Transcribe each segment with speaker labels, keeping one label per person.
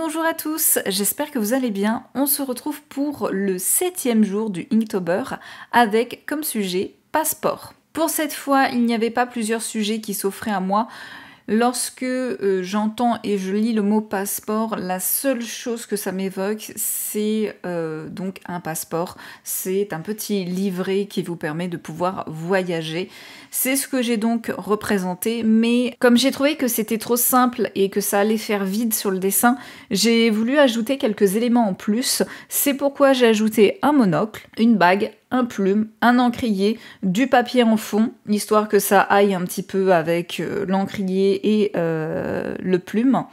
Speaker 1: Rebonjour à tous, j'espère que vous allez bien. On se retrouve pour le 7e jour du Inktober avec comme sujet passeport. Pour cette fois, il n'y avait pas plusieurs sujets qui s'offraient à moi. Lorsque j'entends et je lis le mot passeport, la seule chose que ça m'évoque, c'est donc un passeport. C'est un petit livret qui vous permet de pouvoir voyager. C'est ce que j'ai donc représenté, mais comme j'ai trouvé que c'était trop simple et que ça allait faire vide sur le dessin, j'ai voulu ajouter quelques éléments en plus. C'est pourquoi j'ai ajouté un monocle, une bague, un plume, un encrier, du papier en fond, histoire que ça aille un petit peu avec l'encrier et le plume.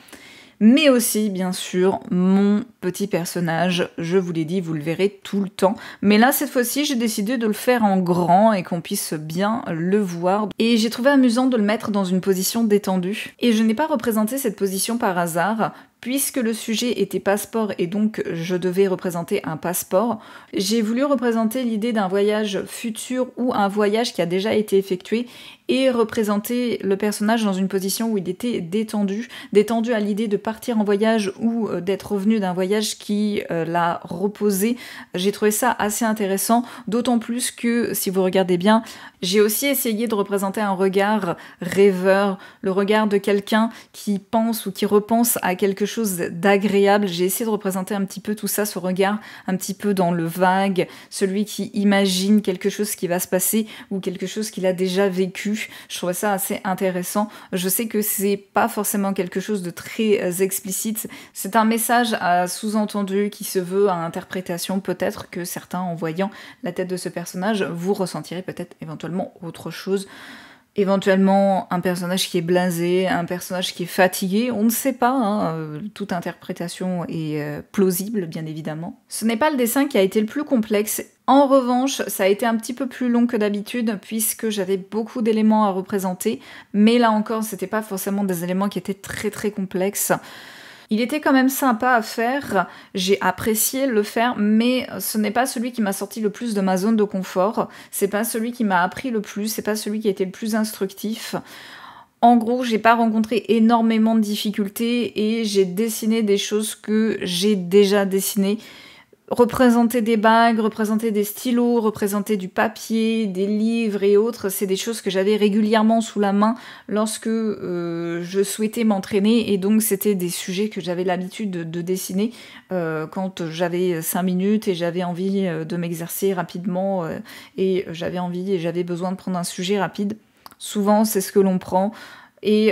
Speaker 1: Mais aussi, bien sûr, mon petit personnage, je vous l'ai dit, vous le verrez tout le temps. Mais là, cette fois-ci, j'ai décidé de le faire en grand et qu'on puisse bien le voir. Et j'ai trouvé amusant de le mettre dans une position détendue. Et je n'ai pas représenté cette position par hasard, puisque le sujet était passeport et donc je devais représenter un passeport. J'ai voulu représenter l'idée d'un voyage futur ou un voyage qui a déjà été effectué et représenter le personnage dans une position où il était détendu à l'idée de partir en voyage ou d'être revenu d'un voyage qui l'a reposé. J'ai trouvé ça assez intéressant, d'autant plus que, si vous regardez bien, j'ai aussi essayé de représenter un regard rêveur, le regard de quelqu'un qui pense ou qui repense à quelque chose d'agréable. J'ai essayé de représenter un petit peu tout ça, ce regard un petit peu dans le vague, celui qui imagine quelque chose qui va se passer ou quelque chose qu'il a déjà vécu. Je trouvais ça assez intéressant. Je sais que c'est pas forcément quelque chose de très explicite, c'est un message à sous-entendu qui se veut à interprétation. Peut-être que certains, en voyant la tête de ce personnage, vous ressentirez peut-être éventuellement autre chose. Éventuellement un personnage qui est blasé, un personnage qui est fatigué, on ne sait pas, hein, toute interprétation est plausible bien évidemment. Ce n'est pas le dessin qui a été le plus complexe, en revanche ça a été un petit peu plus long que d'habitude puisque j'avais beaucoup d'éléments à représenter, mais là encore c'était pas forcément des éléments qui étaient très complexes. Il était quand même sympa à faire, j'ai apprécié le faire, mais ce n'est pas celui qui m'a sorti le plus de ma zone de confort, c'est pas celui qui m'a appris le plus, c'est pas celui qui a été le plus instructif. En gros, j'ai pas rencontré énormément de difficultés et j'ai dessiné des choses que j'ai déjà dessinées. Représenter des bagues, représenter des stylos, représenter du papier, des livres et autres, c'est des choses que j'avais régulièrement sous la main lorsque je souhaitais m'entraîner, et donc c'était des sujets que j'avais l'habitude de dessiner quand j'avais 5 minutes et j'avais envie de m'exercer rapidement et j'avais envie et j'avais besoin de prendre un sujet rapide. Souvent, c'est ce que l'on prend. Et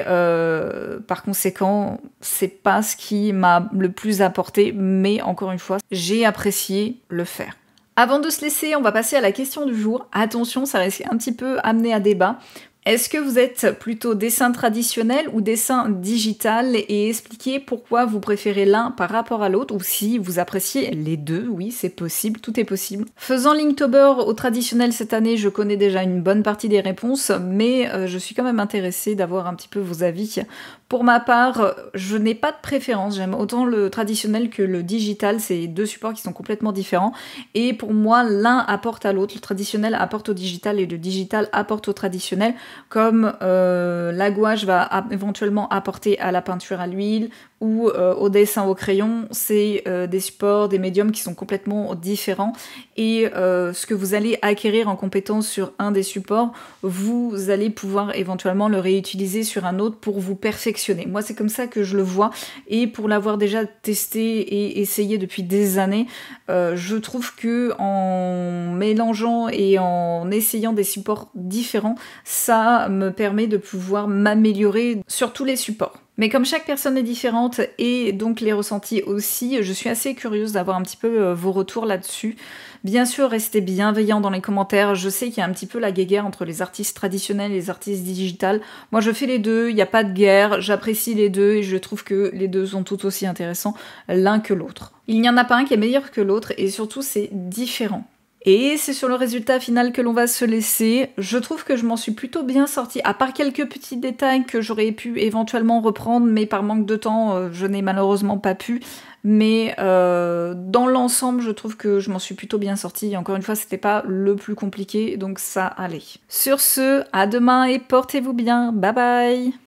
Speaker 1: par conséquent, c'est pas ce qui m'a le plus apporté, mais encore une fois, j'ai apprécié le faire. Avant de se laisser, on va passer à la question du jour. Attention, ça risque un petit peu amener à débat. Est-ce que vous êtes plutôt dessin traditionnel ou dessin digital, et expliquez pourquoi vous préférez l'un par rapport à l'autre, ou si vous appréciez les deux. Oui, c'est possible, tout est possible. Faisant l'Inktober au traditionnel cette année, je connais déjà une bonne partie des réponses, mais je suis quand même intéressée d'avoir un petit peu vos avis. Pour ma part, je n'ai pas de préférence, j'aime autant le traditionnel que le digital, c'est deux supports qui sont complètement différents, et pour moi, l'un apporte à l'autre, le traditionnel apporte au digital et le digital apporte au traditionnel, comme la gouache va éventuellement apporter à la peinture à l'huile ou au dessin au crayon. C'est des supports, des médiums qui sont complètement différents, et ce que vous allez acquérir en compétence sur un des supports, vous allez pouvoir éventuellement le réutiliser sur un autre pour vous perfectionner. Moi, c'est comme ça que je le vois, et pour l'avoir déjà testé et essayé depuis des années, je trouve que en mélangeant et en essayant des supports différents, ça me permet de pouvoir m'améliorer sur tous les supports. Mais comme chaque personne est différente et donc les ressentis aussi, je suis assez curieuse d'avoir un petit peu vos retours là-dessus. Bien sûr, restez bienveillants dans les commentaires. Je sais qu'il y a un petit peu la guéguerre entre les artistes traditionnels et les artistes digitales. Moi, je fais les deux, il n'y a pas de guerre, j'apprécie les deux et je trouve que les deux sont tout aussi intéressants l'un que l'autre. Il n'y en a pas un qui est meilleur que l'autre et surtout, c'est différent. Et c'est sur le résultat final que l'on va se laisser. Je trouve que je m'en suis plutôt bien sortie, à part quelques petits détails que j'aurais pu éventuellement reprendre, mais par manque de temps, je n'ai malheureusement pas pu. Mais dans l'ensemble, je trouve que je m'en suis plutôt bien sortie. Et encore une fois, c'était pas le plus compliqué, donc ça allait. Sur ce, à demain et portez-vous bien. Bye bye!